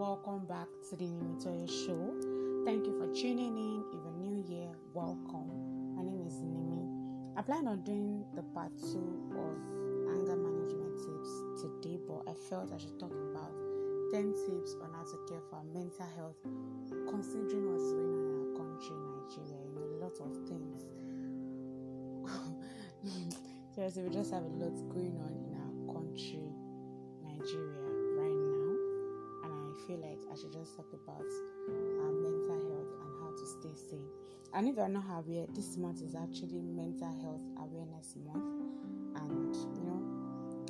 welcome back to the Nimitoye Show. Thank you for tuning in. If you're new here, welcome. My name is Nimi. I plan on doing the part 2 of anger management tips today, but I felt I should talk about 10 tips on how to care for our mental health, considering what's going on in our country, Nigeria. A lot of things. Seriously, we just have a lot going on in our country, Nigeria, right now, and I feel like I should just talk about our mental health and how to stay sane. And if you're not aware, this month is actually Mental Health Awareness Month, and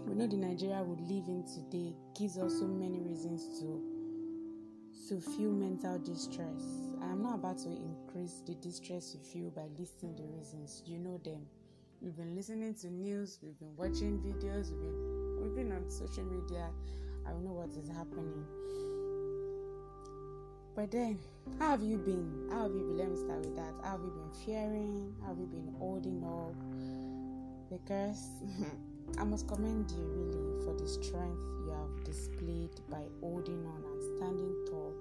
we know the Nigeria we live in today gives us so many reasons to feel mental distress. I am not about to increase the distress you feel by listing the reasons. You know them. We've been listening to news, we've been watching videos, we've been on social media. I don't know what is happening. But then, how have you been? Let me start with that. How have you been faring? How have you been holding up? Because I must commend you really for the strength you have displayed by holding on and standing tall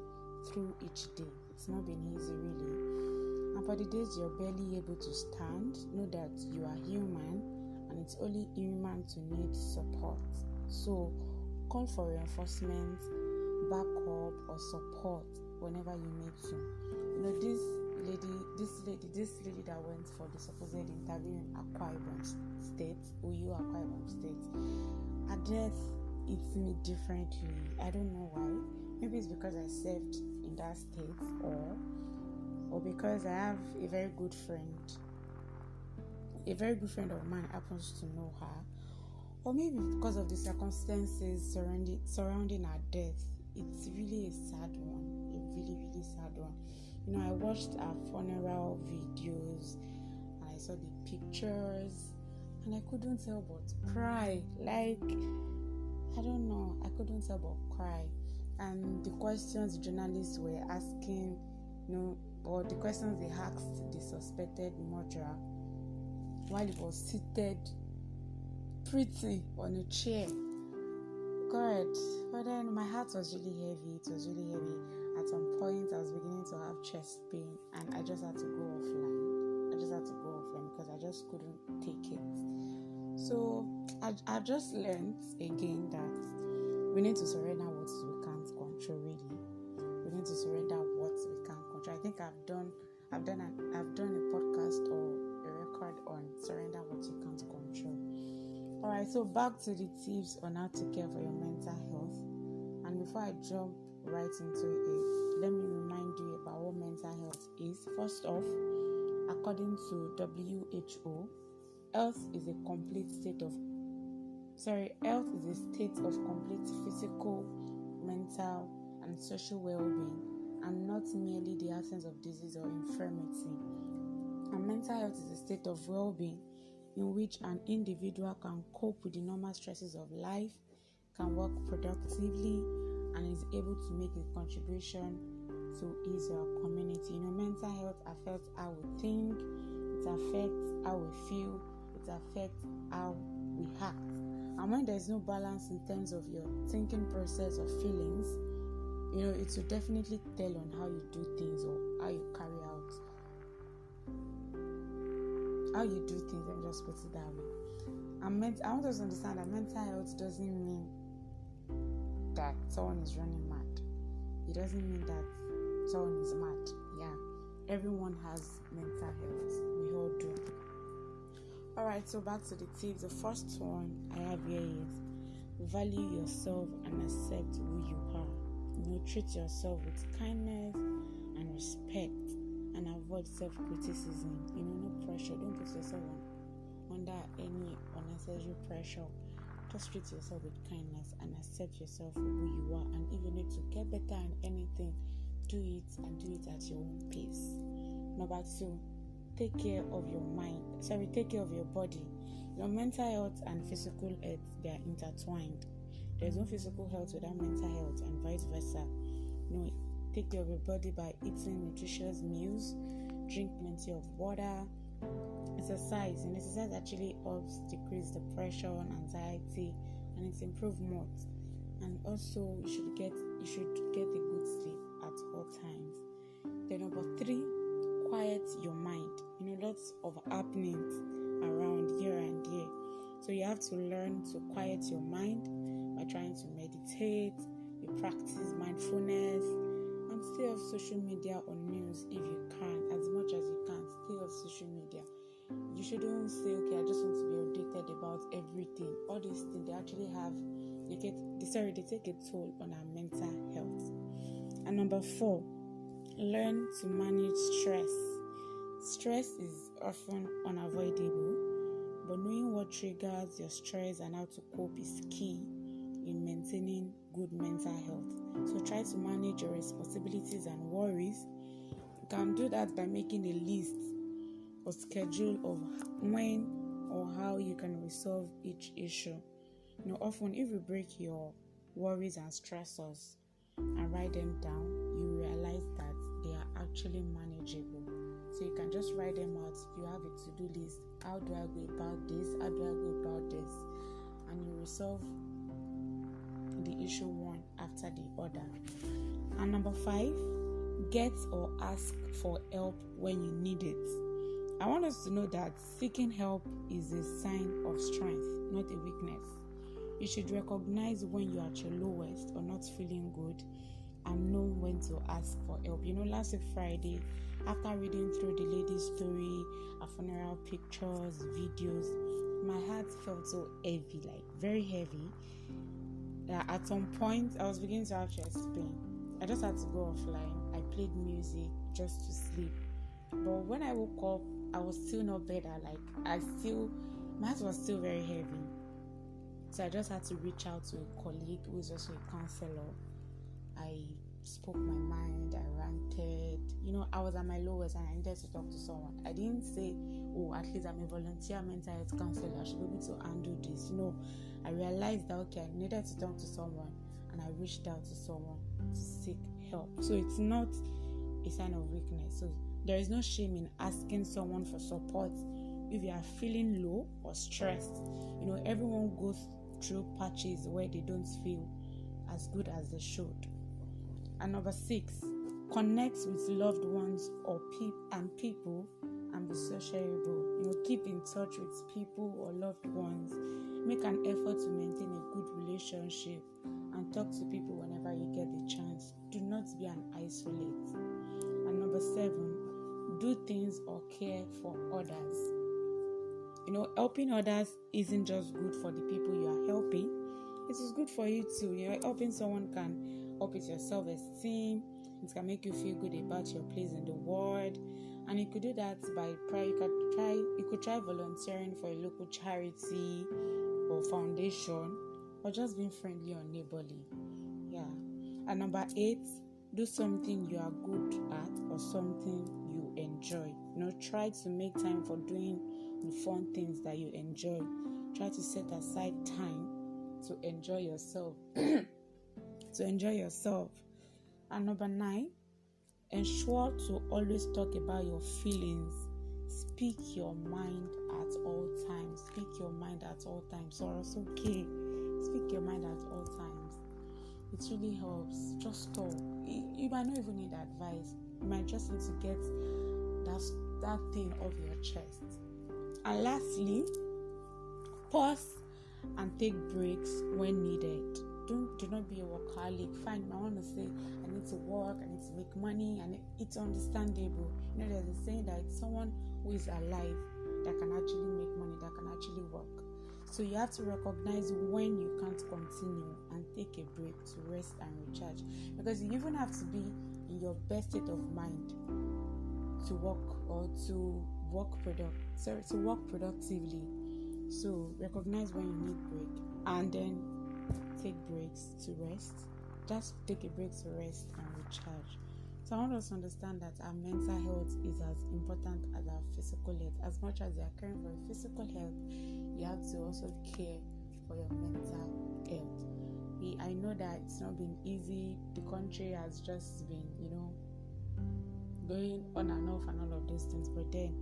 through each day. It's not been easy really. And for the days you're barely able to stand, know that you are human and it's only human to need support. So call for reinforcement, backup or support whenever you need to. This lady that went for the supposed interview in Akwa Ibom State, Akwa Ibom State, her death hits me differently. I don't know why. Maybe it's because I served in that state or because I have a very good friend of mine happens to know her, or maybe because of the circumstances surrounding her death. It's really a sad one, a really, really sad one. I watched her funeral videos and I saw the pictures and I couldn't help but cry. I couldn't help but cry. And the questions the journalists were asking, or the questions they asked the suspected murderer while he was seated pretty on a chair. God, but then my heart was really heavy. It was really heavy. At some point, I was beginning to have chest pain, and I just had to go offline. Because I just couldn't take it. So I've just learned again that we need to surrender what we can't control. Really, we need to surrender what we can't control. I think I've done a podcast or a record on surrender what you can't control. Alright, so back to the tips on how to care for your mental health. And before I jump right into it, let me remind you about what mental health is. First off, according to WHO, health is a state of complete physical, mental, and social well-being, and not merely the absence of disease or infirmity. And mental health is a state of well-being in which an individual can cope with the normal stresses of life, can work productively, and is able to make a contribution to his or her community. Mental health affects how we think, it affects how we feel, it affects how we act. And when there's no balance in terms of your thinking process or feelings, it will definitely tell on how you do things or how you carry out. How you do things, let me just put it that way. I want us to understand that mental health doesn't mean that someone is running mad. It doesn't mean that someone is mad. Yeah, everyone has mental health. We all do. Alright, so back to the tips. The first one I have here is value yourself and accept who you are. Treat yourself with kindness and respect. And avoid self-criticism. No pressure. Don't put yourself under any unnecessary pressure. Just treat yourself with kindness and accept yourself for who you are. And if you need to get better in anything, do it and do it at your own pace. Number 2, take care of your body. Your mental health and physical health, they are intertwined. There's no physical health without mental health and vice versa. Take care of your body by eating nutritious meals, drink plenty of water, exercise. And exercise actually helps decrease depression, anxiety, and it improves mood. And also, you should get you should get a good sleep at all times. Then number 3, quiet your mind. Lots of happenings around here and there. So you have to learn to quiet your mind by trying to meditate, you practice mindfulness, and stay off social media or news if you can, as much as you can. Stay off social media. You shouldn't say, okay, I just want to be updated about everything. All these things, they actually they take a toll on our mental health. And number 4, learn to manage stress. Stress is often unavoidable, but knowing what triggers your stress and how to cope is key in maintaining good mental health. So try to manage your responsibilities and worries. You can do that by making a list or schedule of when or how you can resolve each issue. Often if you break your worries and stressors and write them down, you realize that they are actually manageable. So you can just write them out. If you have a to-do list, how do I go about this? How do I go about this? And you resolve the issue one after the other. And number 5, get or ask for help when you need it. I want us to know that seeking help is a sign of strength, not a weakness. You should recognize when you're at your lowest or not feeling good and know when to ask for help. Last week Friday, after reading through the lady's story, her funeral pictures, videos, my heart felt so heavy, like very heavy. At some point, I was beginning to have chest pain. I just had to go offline. I played music just to sleep. But when I woke up, I was still not better. My heart was still very heavy. So I just had to reach out to a colleague who is also a counselor. I spoke my mind, I ranted. I was at my lowest and I needed to talk to someone. I didn't say, at least I'm a volunteer mental health counselor, I should be able to handle this. I realized that, okay, I needed to talk to someone and I reached out to someone to seek help. So it's not a sign of weakness. So there is no shame in asking someone for support if you are feeling low or stressed. Everyone goes through patches where they don't feel as good as they should. And number 6, connect with loved ones or people and be sociable. Keep in touch with people or loved ones. Make an effort to maintain a good relationship and talk to people whenever you get the chance. Do not be an isolate. And number 7, do things or care for others. Helping others isn't just good for the people you are helping. It is good for you too. Helping someone can help with your self-esteem. It can make you feel good about your place in the world. And you could do that by you could try volunteering for a local charity or foundation, or just being friendly or neighborly. And number 8, do something you are good at or something you enjoy. Try to make time for doing the fun things that you enjoy. Try to set aside time to enjoy yourself. And number 9, ensure to always talk about your feelings. Speak your mind at all times. Or it's okay. Speak your mind at all times. It really helps. Just talk. You might not even need advice. You might just need to get that thing off your chest. And lastly, pause and take breaks when needed. Do not be a workaholic. Fine, I want to say I need to work, I need to make money, and it's understandable. There's a saying that it's someone who is alive that can actually make money, that can actually work. So you have to recognize when you can't continue and take a break to rest and recharge. Because you even have to be in your best state of mind to work or to work productively. So recognize when you need break and then take breaks to rest. Just take a break to rest and recharge. So I want us to understand that our mental health is as important as our physical health. As much as you are caring for your physical health, you have to also care for your mental health. I know that it's not been easy. The country has just been, going on and off and all of those things. But then,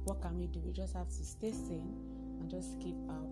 what can we do? We just have to stay sane and just keep our